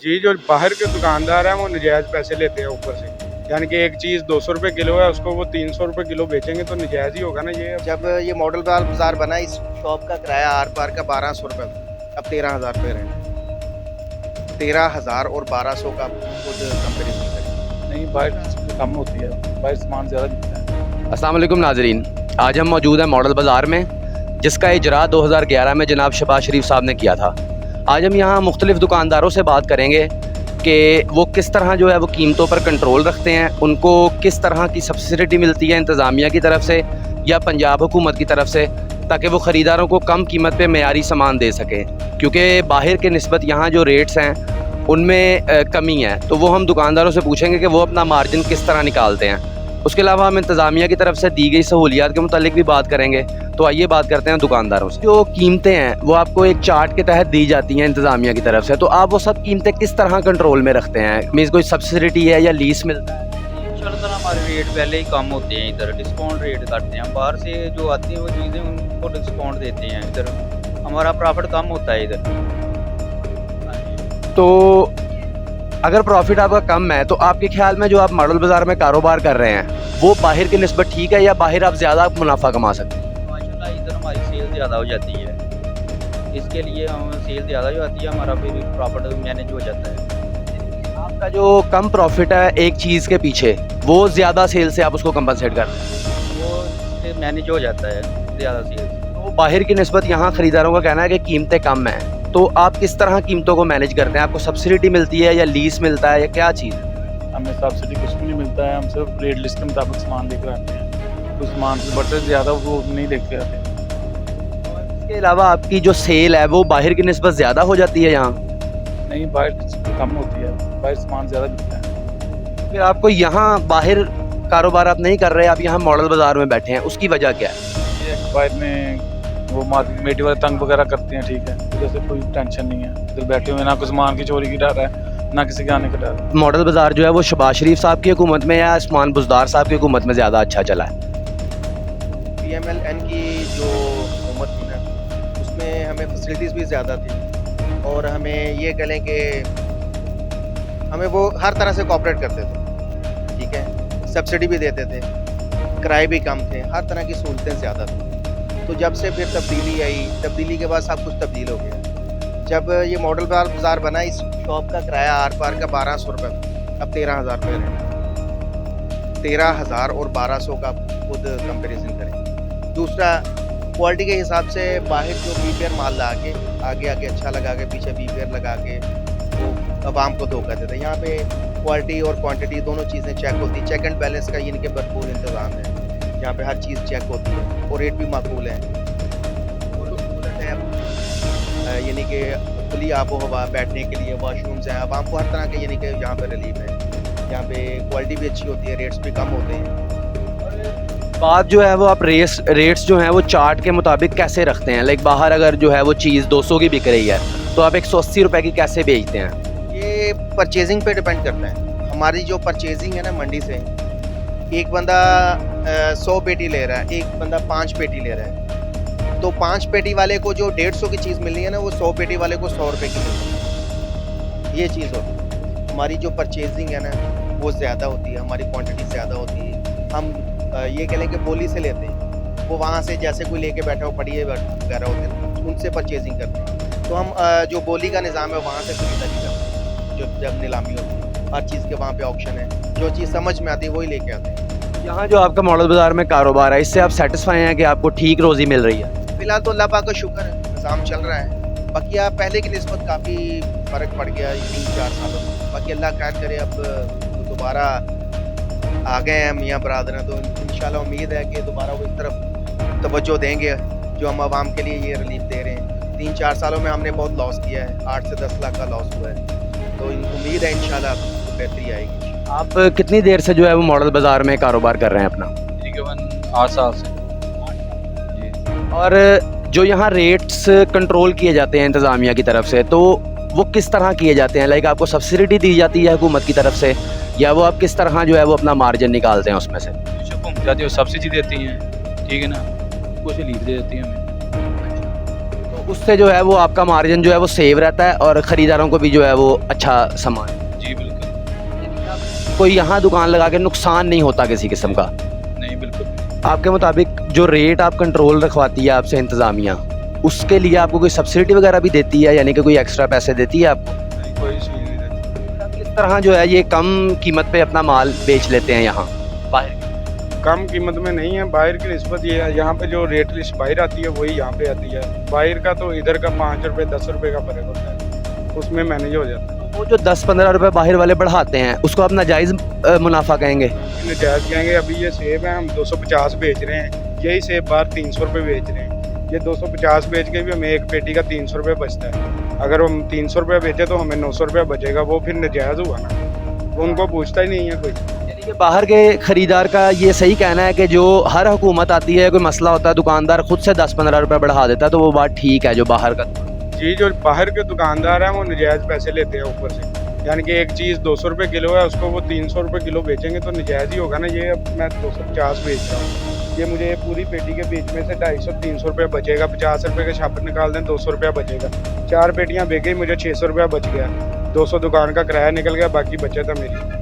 जी, जो बाहर के दुकानदार हैं वो नजायज़ पैसे लेते हैं ऊपर से। यानी कि एक चीज़ 200 रुपए किलो है, उसको वो 300 रुपए किलो बेचेंगे तो नजायज़ ही होगा ना ये। जब ये मॉडल बाज़ार बना, इस शॉप का किराया आर पार का 1200 रुपये था, अब 13,000 रुपये रेंट। 13,000 और 1200 का खुद कंपेरिजन करें। नहीं, बाहर कम होती है, बाहर सामान ज़्यादा बिकता है। अस्सलाम वालेकुम नाजरीन, आज हम मौजूद हैं मॉडल बाज़ार में, जिसका इजरा 2011 में जनाब शहबाज शरीफ साहब ने किया था। आज हम यहाँ मुख्तलिफ़ दुकानदारों से बात करेंगे कि वो किस तरह जो है वो कीमतों पर कंट्रोल रखते हैं, उनको किस तरह की सब्सिडी मिलती है इंतज़ामिया की तरफ से या पंजाब हुकूमत की तरफ से, ताकि वो ख़रीदारों को कम कीमत पे मेयारी सामान दे सकें। क्योंकि बाहर के निस्बत यहाँ जो रेट्स हैं उनमें कमी है, तो वो हम दुकानदारों से पूछेंगे कि वो अपना मार्जिन किस तरह निकालते हैं। उसके अलावा हम इंतज़ामिया की तरफ से दी गई सहूलियात के मुतालिक भी बात करेंगे। तो आइए बात करते हैं दुकानदारों से। जो कीमतें हैं वो आपको एक चार्ट के तहत दी जाती हैं इंतज़ामिया की तरफ से, तो आप वो सब कीमतें किस तरह कंट्रोल में रखते हैं? मीन्स कोई सब्सिडी है या लीज मिलता है? इंशाल्लाह हमारे रेट पहले ही कम होते हैं, इधर डिस्काउंट रेट करते हैं। बाहर से जो आती हैं वो चीज़ें उनको डिस्काउंट देते हैं, इधर हमारा प्रॉफिट कम होता है इधर। तो अगर प्रॉफिट आपका कम है तो आपके ख्याल में जो आप मॉडल बाज़ार में कारोबार कर रहे हैं वो बाहर की निस्बत ठीक है, या बाहर आप ज़्यादा मुनाफा कमा सकते हैं? माशाल्लाह इधर हमारी सेल ज़्यादा हो जाती है, इसके लिए हम सेल ज़्यादा हो जाती है, हमारा फिर प्रॉफिट मैनेज हो जाता है। आपका जो कम प्रॉफिट है एक चीज़ के पीछे, वो ज़्यादा सेल से आप उसको कंपनसेट कर रहे हैं, वो इससे मैनेज हो जाता है ज़्यादा सेल। तो बाहर की निस्बत यहाँ ख़रीदारों का कहना है कि कीमतें कम हैं, तो आप किस तरह कीमतों को मैनेज करते हैं? आपको सब्सिडी मिलती है या लीज मिलता है या क्या चीज़? हमें सब्सिडी कुछ भी नहीं मिलता है, हम सिर्फ रेट लिस्ट के मुताबिक सामान लेकर आते हैं। तो सामान से बढ़ते ज़्यादा वो नहीं लेकर आते। इसके अलावा आपकी जो सेल है वो बाहर की निस्बत ज़्यादा हो जाती है यहाँ? नहीं, बाहर कम होती है, बाहर सामान ज़्यादा बिकता है। फिर आपको यहाँ बाहर कारोबार आप नहीं कर रहे, आप यहाँ मॉडल बाज़ार में बैठे हैं, उसकी वजह क्या है? ये बाहर में वो मार्केट मेटी वाले तंग वगैरह करते हैं, ठीक है, जैसे कोई टेंशन नहीं है। इधर बैठे हुए ना कोई सामान की चोरी की डर है, ना किसी के आने का डर है। मॉडल बाज़ार जो है वो शहबाज शरीफ साहब की हुकूमत में या उस्मान बुज़दार साहब की हुकूमत में ज़्यादा अच्छा चला है? PMLN की जो हुकूमत थी ना, उसमें हमें फैसिलिटीज़ भी ज़्यादा थी और हमें ये कह लें कि हमें वो हर तरह से कोऑपरेट करते थे, ठीक है, सब्सिडी भी देते थे, किराए भी कम थे, हर तरह की सहूलतें ज़्यादा थी। तो जब से फिर तब्दीली आई, तब्दीली के बाद सब कुछ तब्दील हो गया। जब ये मॉडल बाज़ार बना, इस शॉप का किराया आर पार का 1200 रुपये था, अब 13,000 रुपये रेंट। 13,000 और 1200 का खुद कंपेरिजन करें। दूसरा, क्वालिटी के हिसाब से बाहर जो BPR माल ला के आगे आगे अच्छा लगा के पीछे BPR लगा के वो आवाम को धोखा देते हैं। यहाँ पे क्वालिटी और क्वांटिटी दोनों चीज़ें चेक होती, चेक एंड बैलेंस का यानी कि भरपूर इंतज़ाम है। यहाँ पे हर चीज़ चेक होती है और रेट भी माकूल है और सहूलत है, यानी कि खुली आबो हवा, बैठने के लिए वॉशरूम्स हैं, आवाम को हर तरह के यानी कि यहाँ पे रिलीफ है। यहाँ पे क्वालिटी भी अच्छी होती है, रेट्स भी कम होते हैं। बात जो है वो आप रेट्स जो हैं वो चार्ट के मुताबिक कैसे रखते हैं? लाइक बाहर अगर जो है वो चीज़ 200 की बिक रही है तो आप 180 रुपये की कैसे बेचते हैं? ये परचेजिंग पे डिपेंड करता है। हमारी जो परचेजिंग है ना मंडी से, एक बंदा 100 पेटी ले रहा है, एक बंदा 5 पेटी ले रहा है, तो 5 पेटी वाले को जो 150 की चीज़ मिल रही है ना, वो 100 पेटी वाले को 100 रुपये की मिल रही है। ये चीज़ होती है। हमारी जो परचेजिंग है ना वो ज़्यादा होती है, हमारी क्वांटिटी ज़्यादा होती है। हम ये कह लें कि बोली से लेते हैं, वो वहाँ से जैसे कोई लेके बैठा हो पड़िए वगैरह होते हैं, उनसे परचेजिंग करते हैं। तो हम जो बोली का निज़ाम है वहाँ से खरीदारी करते हैं, जो जब नीलामी होती है, हर चीज़ के वहाँ पे ऑप्शन है, जो चीज़ समझ में आती है वही लेके आते हैं। यहाँ जो आपका मॉडल बाज़ार में कारोबार है, इससे आप सेटिस्फाई हैं कि आपको ठीक रोज़ी मिल रही है? फिलहाल तो अल्लाह पाक का शुक्र है, निज़ाम चल रहा है। बाकी आप पहले की निस्बत काफ़ी फ़र्क पड़ गया 3-4 सालों में। बाकी अल्लाह खैर करे, अब दोबारा आ गए हैं मियाँ बरादर हैं, तो इंशाल्लाह उम्मीद है कि दोबारा वो इस तरफ तवज्जो देंगे जो हम आवाम के लिए ये रिलीफ दे रहे हैं। 3-4 सालों में हमने बहुत लॉस किया है, 8 से 10 लाख का लॉस हुआ है, तो उम्मीद है इंशाल्लाह बेहतरी आएगी। आप कितनी देर से जो है वो मॉडल बाज़ार में कारोबार कर रहे हैं अपना? तकरीबन 8 साल से। और जो यहाँ रेट्स कंट्रोल किए जाते हैं इंतज़ामिया की तरफ से, तो वो किस तरह किए जाते हैं? लाइक आपको सब्सिडी दी जाती है हुकूमत की तरफ से, या वो आप किस तरह जो है वो अपना मार्जिन निकालते हैं उसमें से? हुकूमत जाती है, सब्सिडी देती हैं, ठीक है ना, कुछ लीव दे देती हैं हमें। तो उससे जो है वो आपका मार्जिन जो है वो सेव रहता है और ख़रीदारों को भी जो है वो अच्छा सामान, जी बिल्कुल। कोई यहाँ दुकान लगा के नुकसान नहीं होता किसी किस्म का। नहीं बिल्कुल। आपके मुताबिक जो रेट आप कंट्रोल रखवाती है आपसे इंतज़ामिया, उसके लिए आपको कोई सब्सिडी वगैरह भी देती है, यानी कि कोई एक्स्ट्रा पैसे देती है आपको? नहीं, कोई चीज़ नहीं देती। किस तरह जो है ये कम कीमत पे अपना माल बेच लेते हैं यहाँ बाहर? कम कीमत में नहीं है, बाहर की निस्बत ये है, यहाँ पे जो रेट लिस्ट बाहर आती है वही यहाँ पे आती है। बाहर का तो इधर का 5 रुपये 10 रुपये का फर्क होता है, उसमें मैनेज हो जाता है। वो जो 10-15 रुपए बाहर वाले बढ़ाते हैं उसको आप नाजायज़ मुनाफा कहेंगे? नजायज़ कहेंगे। अभी ये सेब है हम 250 बेच रहे हैं, यही सेब बाहर 300 रुपये बेच रहे हैं। ये 250 बेच के भी हमें एक पेटी का 300 रुपये बचता है। अगर हम 300 रुपये बेचे तो हमें 900 रुपये बचेगा, वो फिर नजायज़ हुआ ना, वो उनको पूछता ही नहीं है कोई। यानी कि बाहर के ख़रीदार का ये सही कहना है कि जो हर हुकूमत आती है, कोई मसला होता है, दुकानदार खुद से 10-15 रुपये बढ़ा देता है, तो वो बात ठीक है जो बाहर का? जी, जो बाहर के दुकानदार हैं वो नजायज़ पैसे लेते हैं ऊपर से, यानी कि एक चीज़ 200 रुपये किलो है, उसको वो 300 रुपये किलो बेचेंगे तो नजायज़ ही होगा ना। ये अब मैं 250 बेच रहा हूँ, ये मुझे पूरी पेटी के बीच में से 250-300 रुपये बचेगा। 50 रुपये का छापर निकाल दें, 200 रुपया बचेगा। 4 पेटियाँ बेच मुझे 600 रुपया बच गया, 200 दुकान का किराया निकल गया, बाकी बचत है मेरी।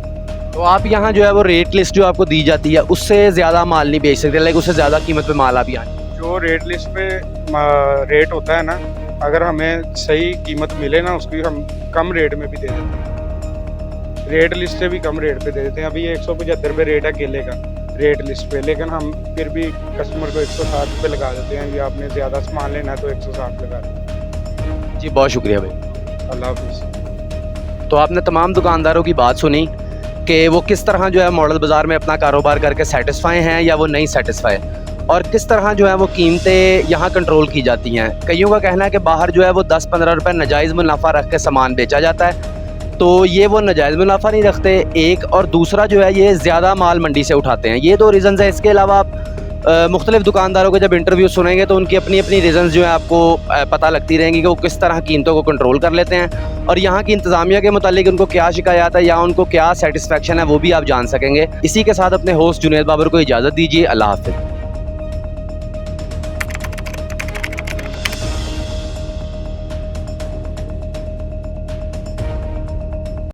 तो आप यहाँ जो है वो रेट लिस्ट जो आपको दी जाती है उससे ज़्यादा माल नहीं बेच सकते, लेकिन उससे ज़्यादा कीमत पे माल आप यहाँ? जो रेट लिस्ट पे रेट होता है ना, अगर हमें सही कीमत मिले ना उसकी, हम कम रेट में भी दे देते हैं। रेट लिस्ट से भी कम रेट पे दे देते हैं। अभी ये 175 रुपये रेट है केले का रेट लिस्ट पे, लेकिन हम फिर भी कस्टमर को 160 रुपये लगा देते हैं। ये आपने ज़्यादा सामान लेना है तो 160 लगा दें। जी बहुत शुक्रिया भाई, अल्लाह हाफिज़। तो आपने तमाम दुकानदारों की बात सुनी कि वो किस तरह जो है मॉडल बाज़ार में अपना कारोबार करके सेटिस्फाई हैं या वो नहीं सेटिस्फाई, और किस तरह जो है वो कीमतें यहाँ कंट्रोल की जाती हैं। कईयों का कहना है कि बाहर जो है वो 10-15 रुपये नाजायज़ मुनाफा रख के सामान बेचा जाता है, तो ये वो नाजायज़ मुनाफा नहीं रखते एक, और दूसरा जो है ये ज़्यादा माल मंडी से उठाते हैं। ये 2 रीज़न्स है। इसके अलावा आप मुख्तलिफ दुकानदारों के जब इंटरव्यू सुनेंगे तो उनकी अपनी अपनी रीज़न्स जो है आपको पता लगती रहेंगी कि वो किस तरह कीमतों को कंट्रोल कर लेते हैं, और यहाँ की इंतज़ामिया के मुतालिक उनको क्या शिकायत है या उनको क्या सेटिस्फेक्शन है वो भी आप जान सकेंगे। इसी के साथ अपने होस्ट जुनैद बाबर को इजाज़त दीजिए। अल्लाह हाफ़िज़।